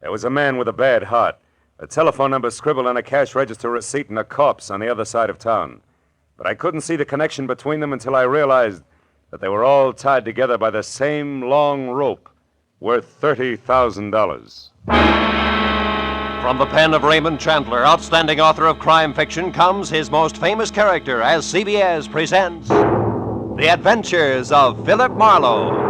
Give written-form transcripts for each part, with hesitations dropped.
There was a man with a bad heart, a telephone number scribbled on a cash register receipt, and a corpse on the other side of town. But I couldn't see the connection between them until I realized that they were all tied together by the same long rope worth $30,000. From the pen of Raymond Chandler, outstanding author of crime fiction, comes his most famous character as CBS presents The Adventures of Philip Marlowe.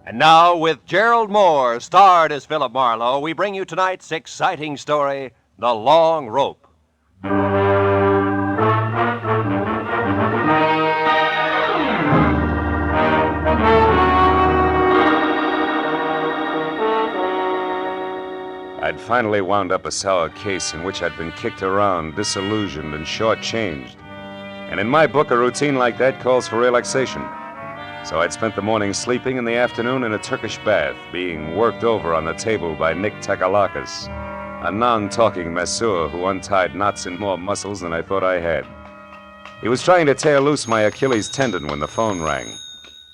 And now, with Gerlad Mohr, starred as Philip Marlowe, we bring you tonight's exciting story, The Long Rope. I'd finally wound up a sour case in which I'd been kicked around, disillusioned, and shortchanged. And in my book, a routine like that calls for relaxation. So I'd spent the morning sleeping and the afternoon in a Turkish bath, being worked over on the table by Nick Takalakis, a non-talking masseur who untied knots in more muscles than I thought I had. He was trying to tear loose my Achilles tendon when the phone rang.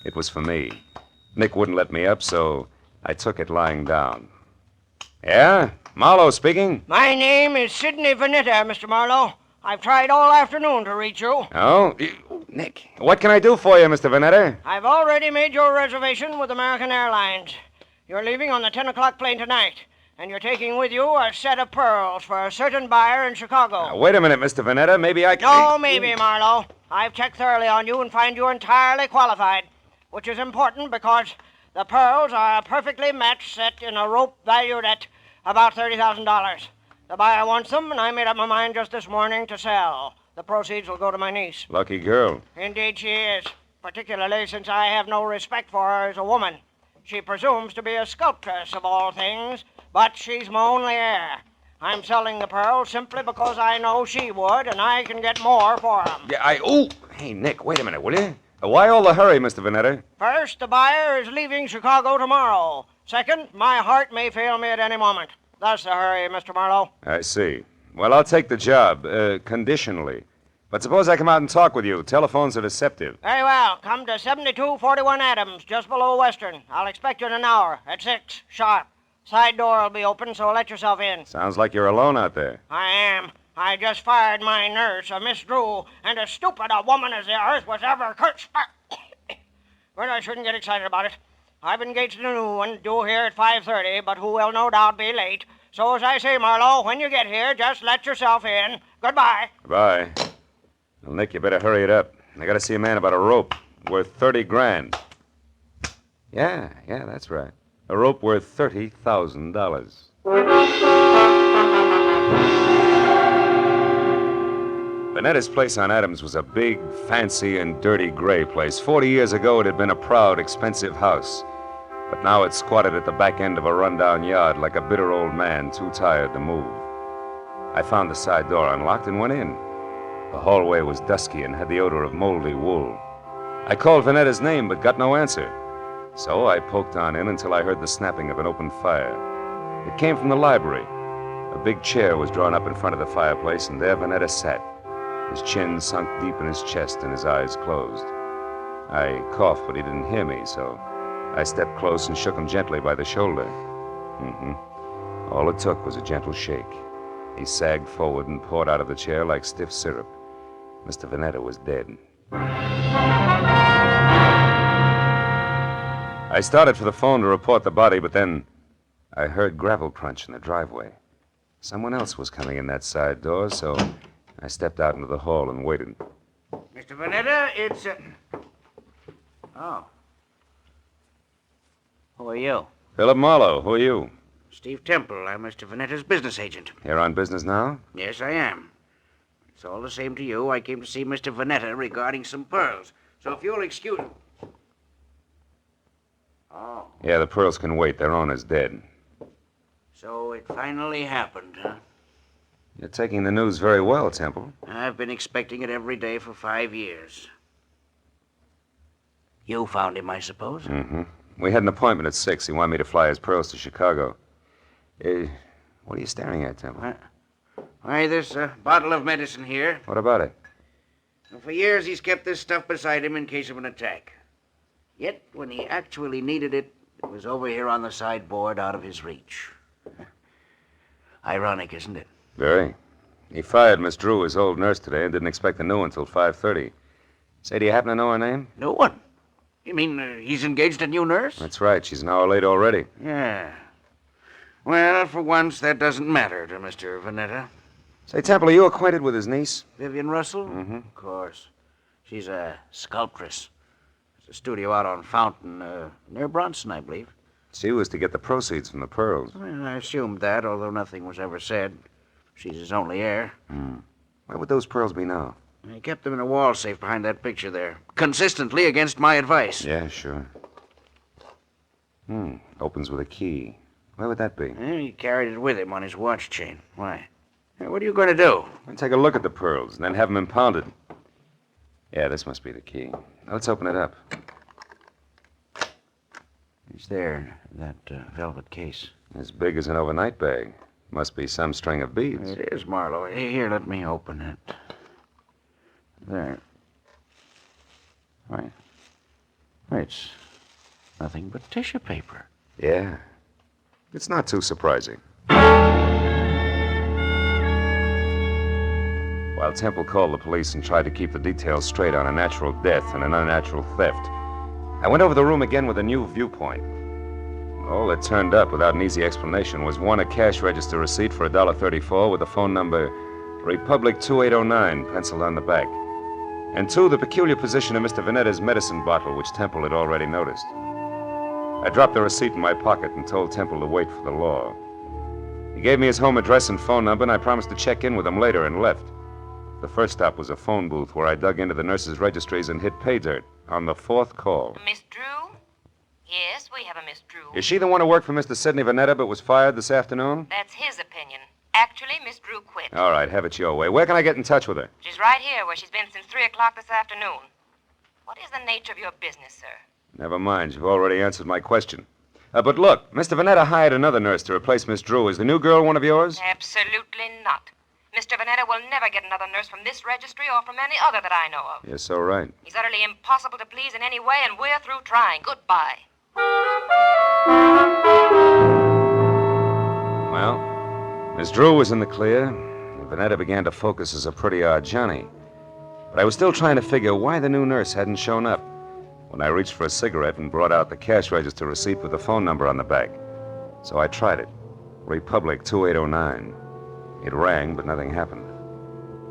It was for me. Nick wouldn't let me up, so I took it lying down. Yeah? Marlowe speaking? My name is Sidney Vanetta, Mr. Marlowe. I've tried all afternoon to reach you. Oh? Nick, what can I do for you, Mr. Vanetta? I've already made your reservation with American Airlines. You're leaving on the 10 o'clock plane tonight, and you're taking with you a set of pearls for a certain buyer in Chicago. Now, wait a minute, Mr. Vanetta. Maybe I can... No, maybe, Marlowe. I've checked thoroughly on you and find you entirely qualified, which is important because the pearls are a perfectly matched set in a rope valued at about $30,000. The buyer wants them, and I made up my mind just this morning to sell. The proceeds will go to my niece. Lucky girl. Indeed she is, particularly since I have no respect for her as a woman. She presumes to be a sculptress of all things, but she's my only heir. I'm selling the pearls simply because I know she would, and I can get more for them. Yeah, Hey, Nick, wait a minute, will you? Why all the hurry, Mr. Vanetta? First, the buyer is leaving Chicago tomorrow. Second, my heart may fail me at any moment. That's the hurry, Mr. Marlowe. I see. Well, I'll take the job, conditionally. But suppose I come out and talk with you. Telephones are deceptive. Very well. Come to 7241 Adams, just below Western. I'll expect you in an hour, at 6, sharp. Side door will be open, so let yourself in. Sounds like you're alone out there. I am. I just fired my nurse, a Miss Drew, and as stupid a woman as the earth was ever cursed. But I shouldn't get excited about it. I've engaged a new one, due here at 5:30, but who will no doubt be late. So as I say, Marlowe, when you get here, just let yourself in. Goodbye. Goodbye. Well, Nick, you better hurry it up. I gotta see a man about a rope worth 30 grand. Yeah, that's right. A rope worth $30,000. Vanetta's place on Adams was a big, fancy, and dirty gray place. 40 years ago, it had been a proud, expensive house. But now it squatted at the back end of a rundown yard like a bitter old man too tired to move. I found the side door unlocked and went in. The hallway was dusky and had the odor of moldy wool. I called Vanetta's name but got no answer. So I poked on in until I heard the snapping of an open fire. It came from the library. A big chair was drawn up in front of the fireplace, and there Vanetta sat, his chin sunk deep in his chest and his eyes closed. I coughed, but he didn't hear me, so I stepped close and shook him gently by the shoulder. All it took was a gentle shake. He sagged forward and poured out of the chair like stiff syrup. Mr. Vanetta was dead. I started for the phone to report the body, but then I heard gravel crunch in the driveway. Someone else was coming in that side door, so I stepped out into the hall and waited. Mr. Vanetta, it's... Oh. Who are you? Philip Marlowe, who are you? Steve Temple. I'm Mr. Vanetta's business agent. Here on business now? Yes, I am. It's all the same to you. I came to see Mr. Vanetta regarding some pearls. So if you'll excuse... Oh. Yeah, the pearls can wait. Their owner's dead. So it finally happened, huh? You're taking the news very well, Temple. I've been expecting it every day for 5 years. You found him, I suppose? We had an appointment at 6. He wanted me to fly his pearls to Chicago. What are you staring at, Temple? Why, there's a bottle of medicine here. What about it? For years, he's kept this stuff beside him in case of an attack. Yet, when he actually needed it, it was over here on the sideboard out of his reach. Ironic, isn't it? Very. He fired Miss Drew, his old nurse, today, and didn't expect the new one until 5:30. Say, do you happen to know her name? No one. You mean he's engaged a new nurse? That's right. She's an hour late already. Yeah. Well, for once, that doesn't matter to Mr. Vanetta. Say, Temple, are you acquainted with his niece? Vivian Russell? Mm-hmm. Of course. She's a sculptress. There's a studio out on Fountain, near Bronson, I believe. She was to get the proceeds from the pearls. Well, I assumed that, although nothing was ever said. She's his only heir. Where would those pearls be now? He kept them in a wall safe behind that picture there, consistently against my advice. Yeah, sure. Opens with a key. Where would that be? He carried it with him on his watch chain. Why? Hey, what are you going to do? I'll take a look at the pearls and then have them impounded. Yeah, this must be the key. Now, let's open it up. It's there, that velvet case. As big as an overnight bag. Must be some string of beads. It is, Marlowe. Here, let me open it. There. Why, it's nothing but tissue paper. Yeah. It's not too surprising. While Temple called the police and tried to keep the details straight on a natural death and an unnatural theft, I went over the room again with a new viewpoint. All that turned up without an easy explanation was one, a cash register receipt for $1.34 with the phone number Republic 2809 penciled on the back. And two, the peculiar position of Mr. Vanetta's medicine bottle, which Temple had already noticed. I dropped the receipt in my pocket and told Temple to wait for the law. He gave me his home address and phone number, and I promised to check in with him later and left. The first stop was a phone booth where I dug into the nurses' registries and hit pay dirt on the fourth call. Miss Drew? Yes, we have a Miss Drew. Is she the one who worked for Mr. Sidney Vanetta but was fired this afternoon? That's his opinion. Actually, Miss Drew quit. All right, have it your way. Where can I get in touch with her? She's right here where she's been since 3 o'clock this afternoon. What is the nature of your business, sir? Never mind. You've already answered my question. But look, Mr. Vanetta hired another nurse to replace Miss Drew. Is the new girl one of yours? Absolutely not. Mr. Vanetta will never get another nurse from this registry or from any other that I know of. You're so right. He's utterly impossible to please in any way, and we're through trying. Goodbye. Well, Miss Drew was in the clear, and Vanetta began to focus as a pretty odd Johnny. But I was still trying to figure why the new nurse hadn't shown up when I reached for a cigarette and brought out the cash register receipt with the phone number on the back. So I tried it. Republic 2809. It rang, but nothing happened.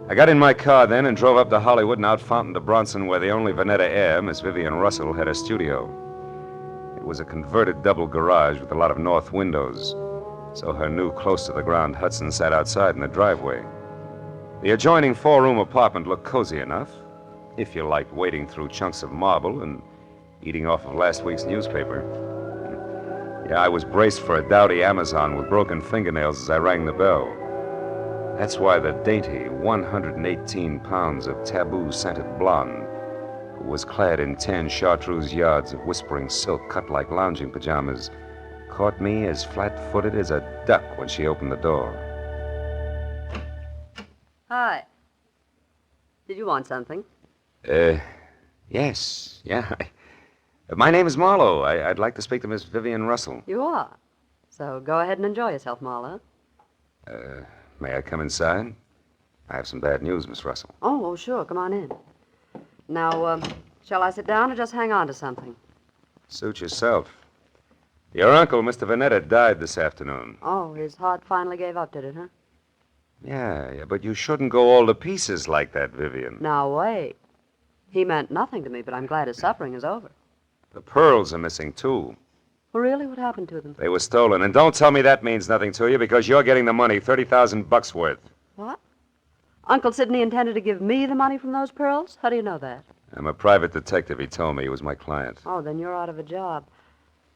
I got in my car then and drove up to Hollywood and out Fountain to Bronson, where the only Vanetta heir, Miss Vivian Russell, had a studio. It was a converted double garage with a lot of north windows, so her new close-to-the-ground Hudson sat outside in the driveway. The adjoining four-room apartment looked cozy enough, if you liked wading through chunks of marble and eating off of last week's newspaper. Yeah, I was braced for a dowdy Amazon with broken fingernails as I rang the bell. That's why the dainty 118 pounds of taboo-scented blonde, who was clad in 10 chartreuse yards of whispering silk cut like lounging pajamas, caught me as flat-footed as a duck when she opened the door. Hi. Did you want something? Yes. Yeah. My name is Marlowe. I'd like to speak to Miss Vivian Russell. You are. So go ahead and enjoy yourself, Marlowe. May I come inside? I have some bad news, Miss Russell. Oh, sure. Come on in. Now, shall I sit down or just hang on to something? Suit yourself. Your uncle, Mr. Vanetta, died this afternoon. Oh, his heart finally gave up, did it, huh? Yeah, but you shouldn't go all to pieces like that, Vivian. Now, wait. He meant nothing to me, but I'm glad his suffering is over. The pearls are missing, too. Well, really? What happened to them? They were stolen, and don't tell me that means nothing to you, because you're getting the money, $30,000 worth. What? Uncle Sidney intended to give me the money from those pearls? How do you know that? I'm a private detective. He told me he was my client. Oh, then you're out of a job.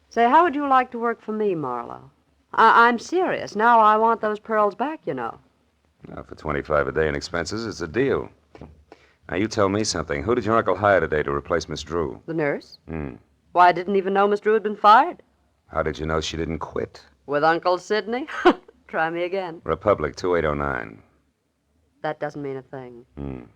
Say, how would you like to work for me, Marlowe? I'm serious. Now I want those pearls back, you know. Now, for $25 a day in expenses, it's a deal. Now, you tell me something. Who did your uncle hire today to replace Miss Drew? The nurse? Hmm. Why, I didn't even know Miss Drew had been fired. How did you know she didn't quit? With Uncle Sidney? Try me again. Republic 2809. That doesn't mean a thing.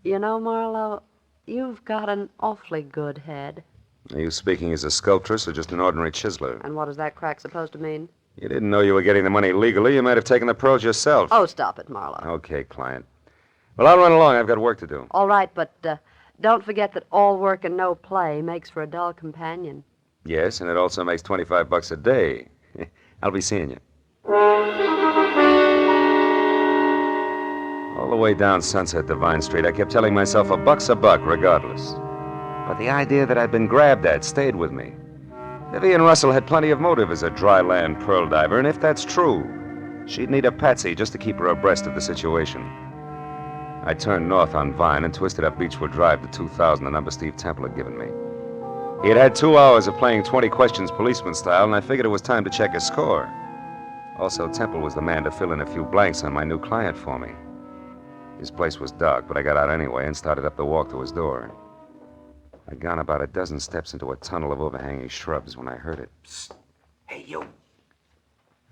You know, Marlowe, you've got an awfully good head. Are you speaking as a sculptress or just an ordinary chiseler? And what is that crack supposed to mean? You didn't know you were getting the money legally. You might have taken the pearls yourself. Oh, stop it, Marlowe. Okay, client. Well, I'll run along. I've got work to do. All right, but don't forget that all work and no play makes for a dull companion. Yes, and it also makes $25 a day. I'll be seeing you. All the way down Sunset Divine Street, I kept telling myself a buck's a buck, regardless. But the idea that I'd been grabbed at stayed with me. Vivian Russell had plenty of motive as a dry land pearl diver, and if that's true, she'd need a patsy just to keep her abreast of the situation. I turned north on Vine and twisted up Beechwood Drive to 2000, the number Steve Temple had given me. He had had 2 hours of playing 20 questions policeman style, and I figured it was time to check his score. Also, Temple was the man to fill in a few blanks on my new client for me. His place was dark, but I got out anyway and started up the walk to his door. I'd gone about a dozen steps into a tunnel of overhanging shrubs when I heard it. Psst. Hey, you.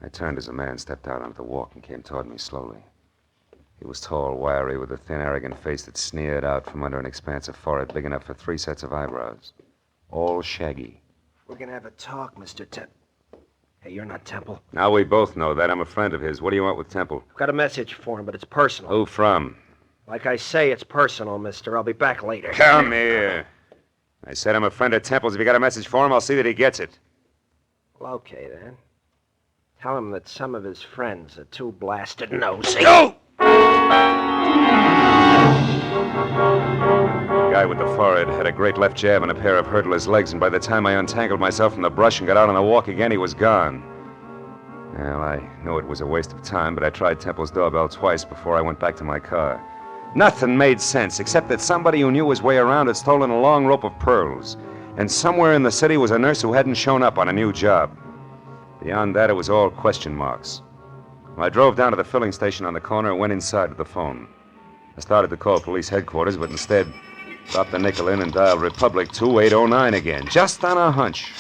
I turned as a man stepped out onto the walk and came toward me slowly. He was tall, wiry, with a thin, arrogant face that sneered out from under an expanse of forehead big enough for 3 sets of eyebrows. All shaggy. We're gonna have a talk, Mr. Temple. Hey, you're not Temple. Now we both know that. I'm a friend of his. What do you want with Temple? I've got a message for him, but it's personal. Who from? Like I say, it's personal, mister. I'll be back later. Come here. I said I'm a friend of Temple's. If you got a message for him, I'll see that he gets it. Well, okay, then. Tell him that some of his friends are too blasted nosy. Go! The guy with the forehead had a great left jab and a pair of hurdler's legs, and by the time I untangled myself from the brush and got out on the walk again, he was gone. Well, I knew it was a waste of time, but I tried Temple's doorbell twice before I went back to my car. Nothing made sense, except that somebody who knew his way around had stolen a long rope of pearls, and somewhere in the city was a nurse who hadn't shown up on a new job. Beyond that, it was all question marks. Well, I drove down to the filling station on the corner and went inside to the phone. I started to call police headquarters, but instead dropped the nickel in and dialed Republic 2809 again, just on a hunch.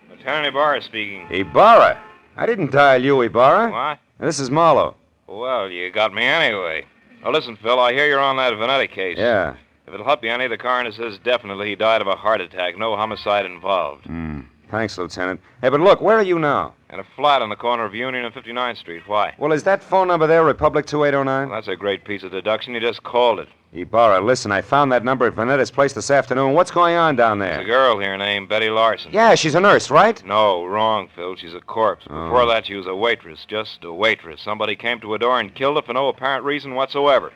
Lieutenant Ibarra speaking. Ibarra? I didn't dial you, Ibarra. What? This is Marlowe. Well, you got me anyway. Now, listen, Phil, I hear you're on that Vanetta case. Yeah. If it'll help you any, the coroner says definitely he died of a heart attack. No homicide involved. Thanks, Lieutenant. Hey, but look, where are you now? In a flat on the corner of Union and 59th Street. Why? Well, is that phone number there, Republic 2809? Well, that's a great piece of deduction. You just called it. Ibarra, listen, I found that number at Vanetta's place this afternoon. What's going on down There's a there? girl here named Betty Larson. Yeah, she's a nurse, right? No, wrong, Phil. She's a corpse. Before that, she was a waitress. Just a waitress. Somebody came to her door and killed her for no apparent reason whatsoever.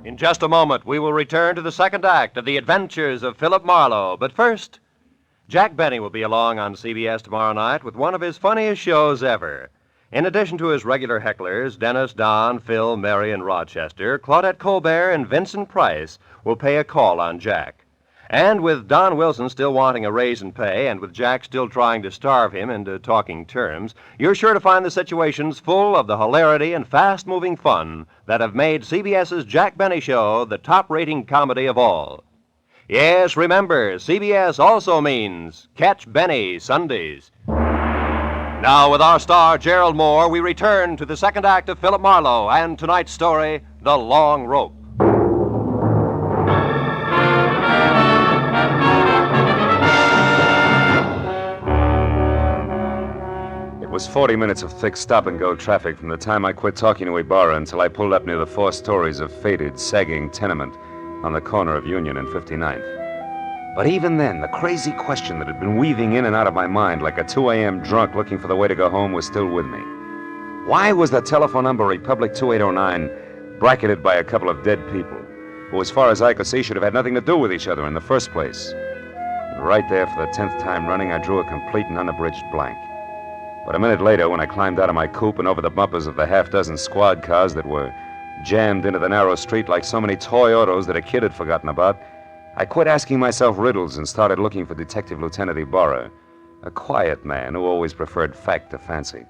In just a moment, we will return to the second act of The Adventures of Philip Marlowe. But first, Jack Benny will be along on CBS tomorrow night with one of his funniest shows ever. In addition to his regular hecklers, Dennis, Don, Phil, Mary, and Rochester, Claudette Colbert and Vincent Price will pay a call on Jack. And with Don Wilson still wanting a raise in pay, and with Jack still trying to starve him into talking terms, you're sure to find the situations full of the hilarity and fast-moving fun that have made CBS's Jack Benny Show the top-rating comedy of all. Yes, remember, CBS also means Catch Benny Sundays. Now, with our star, Gerlad Mohr, we return to the second act of Philip Marlowe and tonight's story, The Long Rope. It was 40 minutes of thick stop-and-go traffic from the time I quit talking to Ibarra until I pulled up near the 4 stories of faded, sagging tenement on the corner of Union and 59th. But even then, the crazy question that had been weaving in and out of my mind like a 2 a.m. drunk looking for the way to go home was still with me. Why was the telephone number Republic 2809 bracketed by a couple of dead people, who, as far as I could see, should have had nothing to do with each other in the first place? And right there, for the 10th time running, I drew a complete and unabridged blank. But a minute later, when I climbed out of my coupe and over the bumpers of the half-dozen squad cars that were jammed into the narrow street like so many toy autos that a kid had forgotten about, I quit asking myself riddles and started looking for Detective Lieutenant Ibarra, a quiet man who always preferred fact to fancy.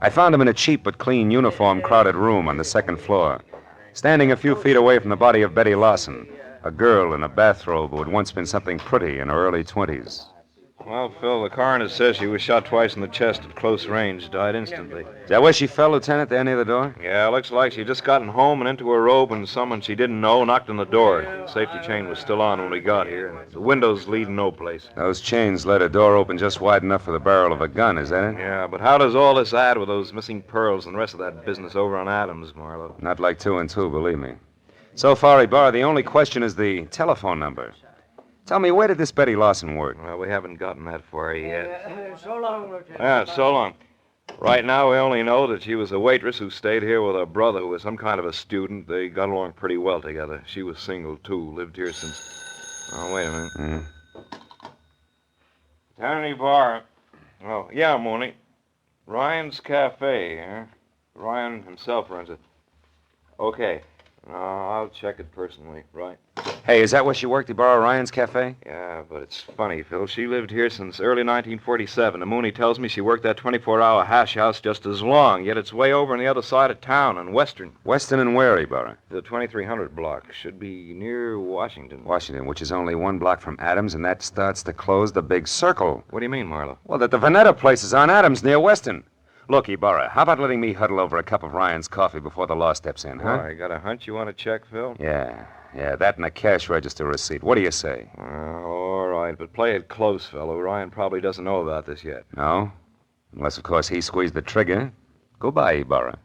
I found him in a cheap but clean uniform crowded room on the second floor, Standing a few feet away from the body of Betty Lawson, a girl in a bathrobe who had once been something pretty in her early 20s. Well, Phil, the coroner says she was shot twice in the chest at close range, died instantly. Is that where she fell, Lieutenant, there near the door? Yeah, looks like she'd just gotten home and into her robe and someone she didn't know knocked on the door. The safety chain was still on when we got here. The windows lead no place. Those chains let a door open just wide enough for the barrel of a gun, is that it? Yeah, but how does all this add with those missing pearls and the rest of that business over on Adams, Marlowe? Not like 2 and 2, believe me. So far, Ibarra, the only question is the telephone number. Tell me, where did this Betty Lawson work? Well, we haven't gotten that far yet. So long, Lieutenant. Yeah, so long. Right now, we only know that she was a waitress who stayed here with her brother, who was some kind of a student. They got along pretty well together. She was single, too. Lived here since... Oh, wait a minute. Lieutenant Ibarra. Oh, yeah, Mooney. Ryan's Cafe, huh? Ryan himself runs it. Okay. I'll check it personally, right? Hey, is that where she worked, Ibarra, Ryan's Cafe? Yeah, but it's funny, Phil. She lived here since early 1947. And Mooney tells me she worked that 24-hour hash house just as long, yet it's way over on the other side of town, on Western. Western and where, Ibarra? The 2300 block. Should be near Washington. Washington, which is only 1 block from Adams, and that starts to close the big circle. What do you mean, Marlowe? Well, that the Vanetta place is on Adams near Western. Look, Ibarra, how about letting me huddle over a cup of Ryan's coffee before the law steps in, huh? Why, got a hunch you want to check, Phil? Yeah, that and a cash register receipt. What do you say? All right, but play it close, fellow. Ryan probably doesn't know about this yet. No? Unless, of course, he squeezed the trigger. Goodbye, Ibarra.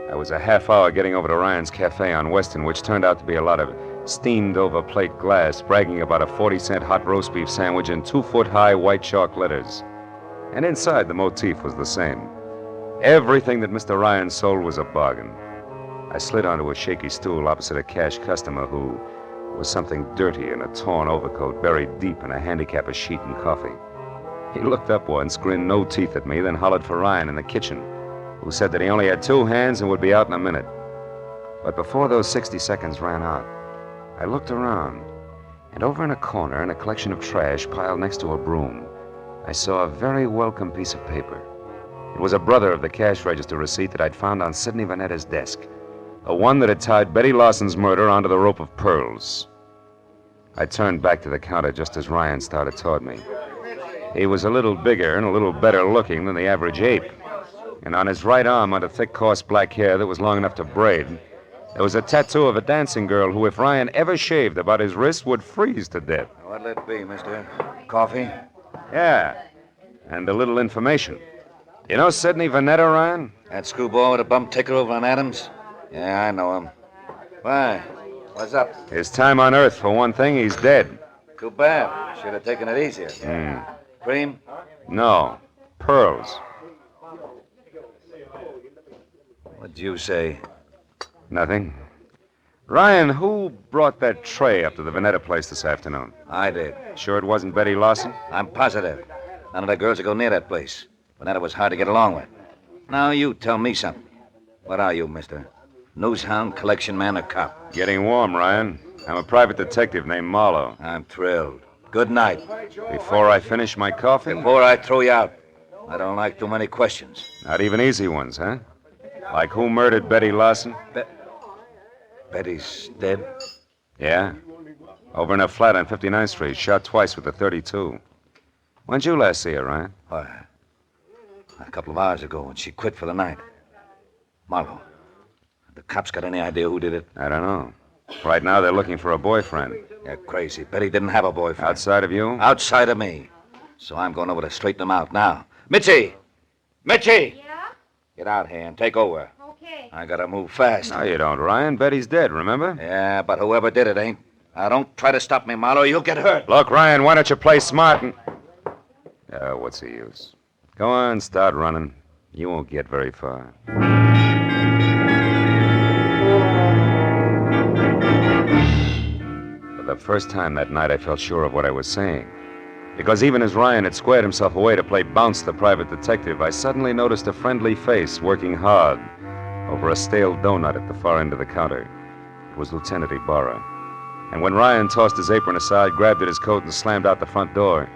I was a half hour getting over to Ryan's Cafe on Western, which turned out to be a lot of steamed-over plate glass, bragging about a 40-cent hot roast beef sandwich in 2-foot-high white chalk letters. And inside, the motif was the same. Everything that Mr. Ryan sold was a bargain. I slid onto a shaky stool opposite a cash customer who was something dirty in a torn overcoat buried deep in a handicap of sheet and coffee. He looked up once, grinned no teeth at me, then hollered for Ryan in the kitchen, who said that he only had 2 hands and would be out in a minute. But before those 60 seconds ran out, I looked around, and over in a corner, in a collection of trash piled next to a broom, I saw a very welcome piece of paper. It was a brother of the cash register receipt that I'd found on Sidney Vanetta's desk, the one that had tied Betty Lawson's murder onto the rope of pearls. I turned back to the counter just as Ryan started toward me. He was a little bigger and a little better looking than the average ape, and on his right arm, under thick, coarse black hair that was long enough to braid, there was a tattoo of a dancing girl who, if Ryan ever shaved about his wrist, would freeze to death. What'll it be, mister? Coffee? Yeah, and a little information. You know Sidney Vanetta, Ryan? That screwball with a bum ticker over on Adams? Yeah, I know him. Why? What's up? His time on Earth, for one thing, he's dead. Too bad. Should have taken it easier. Cream? No, pearls. What'd you say? Nothing. Ryan, who brought that tray up to the Vanetta place this afternoon? I did. Sure it wasn't Betty Lawson? I'm positive. None of the girls would go near that place. Vanetta was hard to get along with. Now you tell me something. What are you, mister? Newshound, collection man, or cop? Getting warm, Ryan. I'm a private detective named Marlowe. I'm thrilled. Good night. Before I finish my coffee? Before I throw you out. I don't like too many questions. Not even easy ones, huh? Like who murdered Betty Lawson? Betty's dead? Yeah. Over in a flat on 59th Street, shot twice with a .32. When'd you last see her, Ryan? Why, a couple of hours ago when she quit for the night. Marlowe, the cops got any idea who did it? I don't know. Right now, they're looking for a boyfriend. You're crazy. Betty didn't have a boyfriend. Outside of you? Outside of me. So I'm going over to straighten them out now. Mitzi! Mitzi! Yeah? Get out here and take over. Okay. I gotta move fast. No, you don't, Ryan. Betty's dead, remember? Yeah, but whoever did it ain't. Now, don't try to stop me, Marlowe. You'll get hurt. Look, Ryan, why don't you play smart and... what's the use? Go on, start running. You won't get very far. For the first time that night, I felt sure of what I was saying. Because even as Ryan had squared himself away to play bounce the private detective, I suddenly noticed a friendly face working hard over a stale donut at the far end of the counter. It was Lieutenant Ibarra. And when Ryan tossed his apron aside, grabbed at his coat, and slammed out the front door,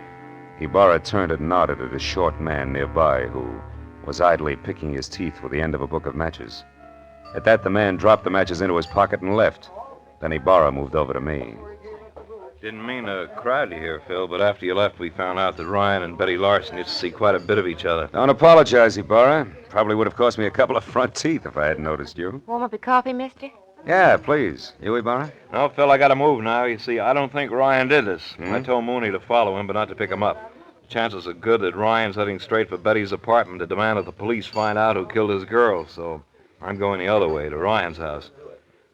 Ibarra turned and nodded at a short man nearby who was idly picking his teeth with the end of a book of matches. At that, the man dropped the matches into his pocket and left. Then Ibarra moved over to me. Didn't mean to crowd you here, Phil, but after you left, we found out that Ryan and Betty Larson used to see quite a bit of each other. Don't apologize, Ibarra. Probably would have cost me a couple of front teeth if I hadn't noticed you. Warm up your coffee, mister? Yeah, please. You, Ibarra? No, Phil, I gotta move now. You see, I don't think Ryan did this. I told Mooney to follow him, but not to pick him up. Chances are good that Ryan's heading straight for Betty's apartment to demand that the police find out who killed his girl, so I'm going the other way, to Ryan's house.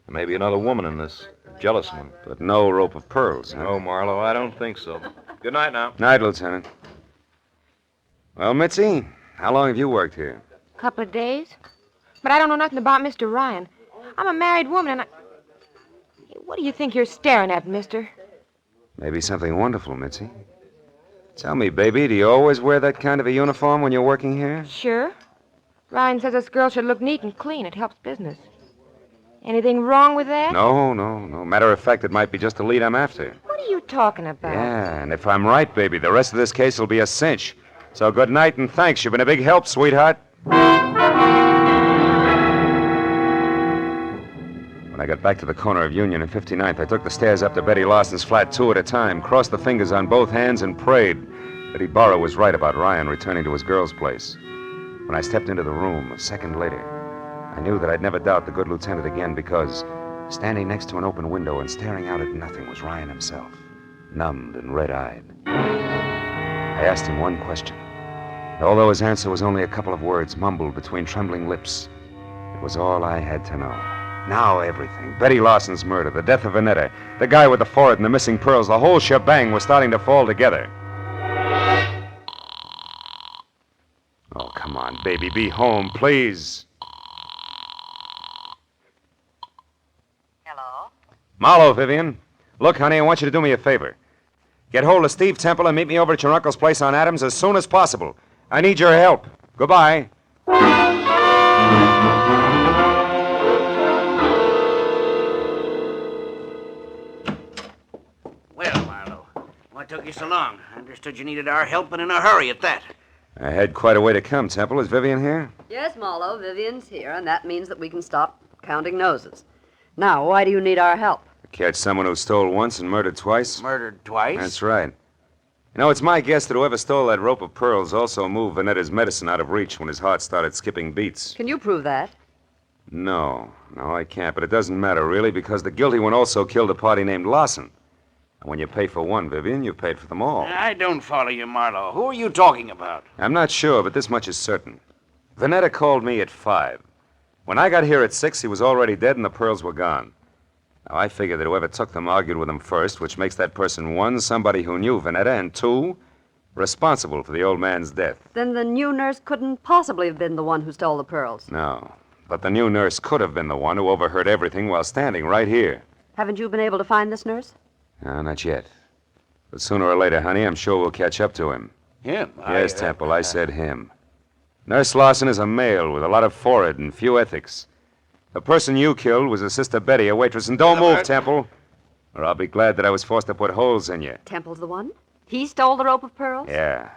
There may be another woman in this. A jealous one. But no rope of pearls, huh? No, Marlowe, I don't think so. Good night now. Night, Lieutenant. Well, Mitzi, how long have you worked here? Couple of days. But I don't know nothing about Mr. Ryan. I'm a married woman, and I... What do you think you're staring at, mister? Maybe something wonderful, Mitzi. Tell me, baby, do you always wear that kind of a uniform when you're working here? Sure. Ryan says this girl should look neat and clean. It helps business. Anything wrong with that? No. Matter of fact, it might be just the lead I'm after. What are you talking about? Yeah, and if I'm right, baby, the rest of this case will be a cinch. So good night and thanks. You've been a big help, sweetheart. When I got back to the corner of Union and 59th, I took the stairs up to Betty Larson's flat 2 at a time, crossed the fingers on both hands, and prayed that Ibarra was right about Ryan returning to his girl's place. When I stepped into the room a second later, I knew that I'd never doubt the good lieutenant again because standing next to an open window and staring out at nothing was Ryan himself, numbed and red-eyed. I asked him one question, and although his answer was only a couple of words mumbled between trembling lips, it was all I had to know. Now everything, Betty Larson's murder, the death of Vanetta, the guy with the forehead and the missing pearls, the whole shebang was starting to fall together. Oh, come on, baby, be home, please. Hello? Marlowe, Vivian. Look, honey, I want you to do me a favor. Get hold of Steve Temple and meet me over at your uncle's place on Adams as soon as possible. I need your help. Goodbye. Well, Marlowe, what took you so long? I understood you needed our help and in a hurry at that. I had quite a way to come, Temple. Is Vivian here? Yes, Marlowe, Vivian's here, and that means that we can stop counting noses. Now, why do you need our help? Catch someone who stole once and murdered twice? Murdered twice? That's right. You know, it's my guess that whoever stole that rope of pearls also moved Vanetta's medicine out of reach when his heart started skipping beats. Can you prove that? No, I can't, but it doesn't matter, really, because the guilty one also killed a party named Larson. And when you pay for one, Vivian, you paid for them all. I don't follow you, Marlowe. Who are you talking about? I'm not sure, but this much is certain. Vanetta called me at 5. When I got here at 6, he was already dead and the pearls were gone. Now, I figured that whoever took them argued with him first, which makes that person, 1, somebody who knew Vanetta, and 2, responsible for the old man's death. Then the new nurse couldn't possibly have been the one who stole the pearls. No, but the new nurse could have been the one who overheard everything while standing right here. Haven't you been able to find this nurse? No, not yet. But sooner or later, honey, I'm sure we'll catch up to him. Him? Yes, Temple, I said him. Nurse Larson is a male with a lot of forehead and few ethics. The person you killed was a Sister Betty, a waitress. And don't move, Temple, or I'll be glad that I was forced to put holes in you. Temple's the one? He stole the rope of pearls? Yeah.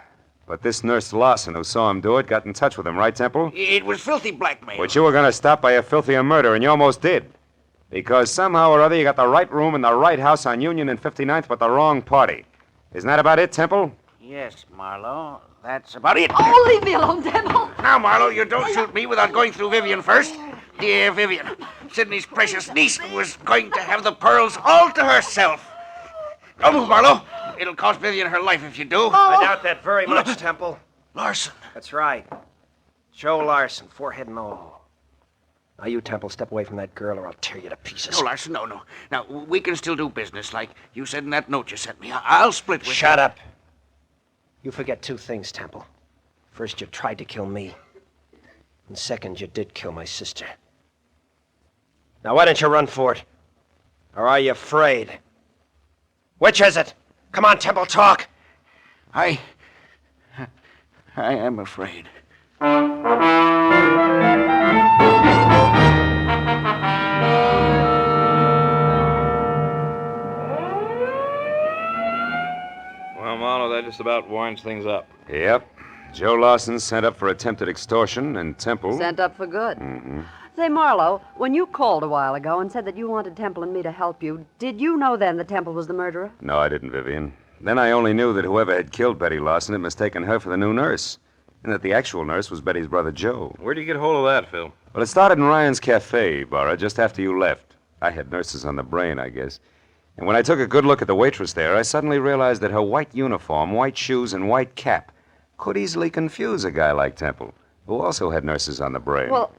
But this Nurse Larson who saw him do it got in touch with him, right, Temple? It was filthy blackmail. Which you were going to stop by a filthier murder, and you almost did. Because somehow or other you got the right room in the right house on Union and 59th, but the wrong party. Isn't that about it, Temple? Yes, Marlowe. That's about it. Oh, leave me alone, Temple. Now, Marlowe, you don't shoot me without going through Vivian first. Dear Vivian, Sidney's precious niece was going to have the pearls all to herself. Don't move, Marlowe. It'll cost Vivian her life if you do. I doubt that very much, Temple. Larson. That's right. Joe Larson, forehead and all. Now, you, Temple, step away from that girl or I'll tear you to pieces. No, Larson, no. Now, we can still do business like you said in that note you sent me. I'll split with you. Shut up. You forget 2 things, Temple. First, you tried to kill me. And second, you did kill my sister. Now, why don't you run for it? Or are you afraid? Which is it? Come on, Temple, talk. I am afraid. Well, Marlowe, that just about winds things up. Yep. Joe Lawson sent up for attempted extortion, and Temple... Sent up for good. Mm-hmm. Say, Marlowe, when you called a while ago and said that you wanted Temple and me to help you, did you know then that Temple was the murderer? No, I didn't, Vivian. Then I only knew that whoever had killed Betty Lawson had mistaken her for the new nurse, and that the actual nurse was Betty's brother, Joe. Where'd you get hold of that, Phil? Well, it started in Ryan's Cafe, Barra, just after you left. I had nurses on the brain, I guess. And when I took a good look at the waitress there, I suddenly realized that her white uniform, white shoes, and white cap could easily confuse a guy like Temple, who also had nurses on the brain. Well,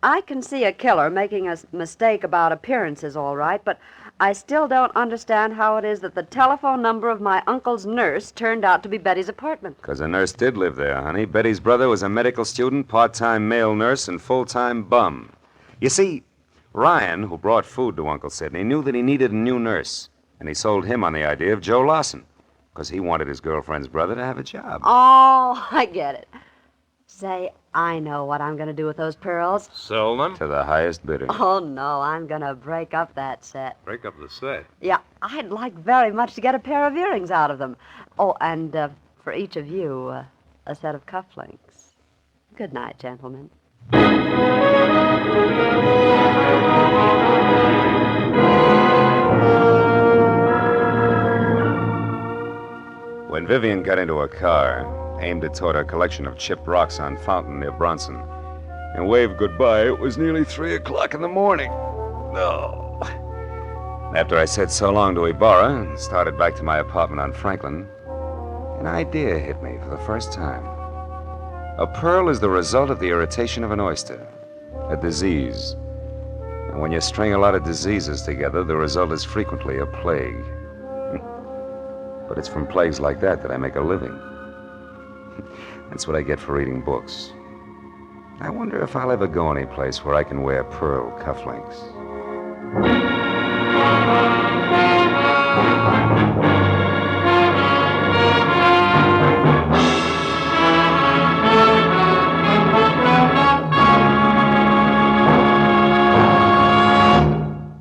I can see a killer making a mistake about appearances, all right, but I still don't understand how it is that the telephone number of my uncle's nurse turned out to be Betty's apartment. Because a nurse did live there, honey. Betty's brother was a medical student, part-time male nurse, and full-time bum. You see, Ryan, who brought food to Uncle Sidney, knew that he needed a new nurse, and he sold him on the idea of Joe Lawson, because he wanted his girlfriend's brother to have a job. Oh, I get it. Say, I know what I'm going to do with those pearls. Sell them? To the highest bidder. Oh, no, I'm going to break up that set. Break up the set. Yeah, I'd like very much to get a pair of earrings out of them. Oh, and for each of you, a set of cufflinks. Good night, gentlemen. When Vivian got into her car, aimed it toward a collection of chipped rocks on Fountain near Bronson, and waved goodbye, it was nearly 3 o'clock in the morning. No. After I said so long to Ibarra and started back to my apartment on Franklin, an idea hit me for the first time. A pearl is the result of the irritation of an oyster, a disease. And when you string a lot of diseases together, the result is frequently a plague. But it's from plagues like that I make a living. That's what I get for reading books. I wonder if I'll ever go any place where I can wear pearl cufflinks.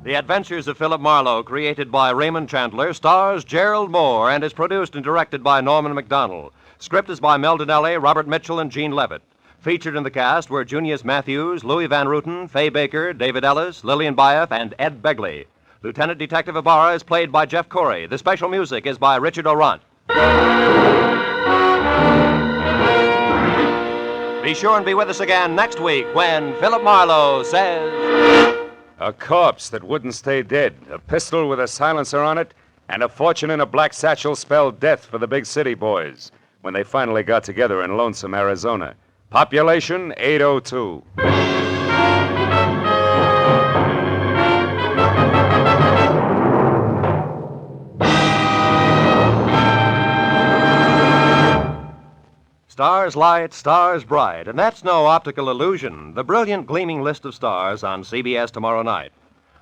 The Adventures of Philip Marlowe, created by Raymond Chandler, stars Gerlad Mohr and is produced and directed by Norman MacDonald. Script is by Mel Donnelly, Robert Mitchell, and Gene Levitt. Featured in the cast were Junius Matthews, Louis Van Ruten, Fay Baker, David Ellis, Lillian Byatt, and Ed Begley. Lieutenant Detective Ibarra is played by Jeff Corey. The special music is by Richard Orant. Be sure and be with us again next week when Philip Marlowe says... A corpse that wouldn't stay dead, a pistol with a silencer on it, and a fortune in a black satchel spelled death for the big city boys when they finally got together in lonesome Arizona. Population 802. Stars light, stars bright, and that's no optical illusion. The brilliant gleaming list of stars on CBS tomorrow night.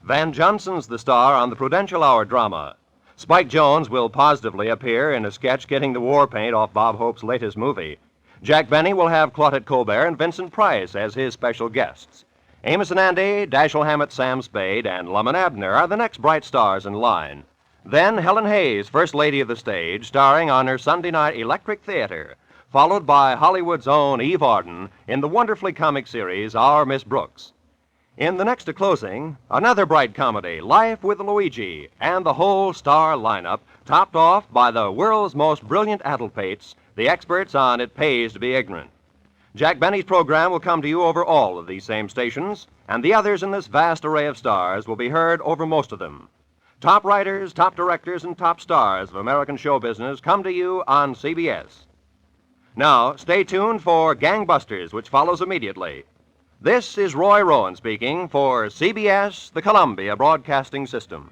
Van Johnson's the star on the Prudential Hour drama. Spike Jones will positively appear in a sketch getting the war paint off Bob Hope's latest movie. Jack Benny will have Claudette Colbert and Vincent Price as his special guests. Amos and Andy, Dashiell Hammett, Sam Spade, and Lum and Abner are the next bright stars in line. Then Helen Hayes, First Lady of the Stage, starring on her Sunday night Electric Theater, followed by Hollywood's own Eve Arden in the wonderfully comic series Our Miss Brooks. In the next to closing, another bright comedy, Life with Luigi, and the whole star lineup, topped off by the world's most brilliant addlepates, the experts on It Pays to Be Ignorant. Jack Benny's program will come to you over all of these same stations, and the others in this vast array of stars will be heard over most of them. Top writers, top directors, and top stars of American show business come to you on CBS. Now, stay tuned for Gangbusters, which follows immediately. This is Roy Rowan speaking for CBS, the Columbia Broadcasting System.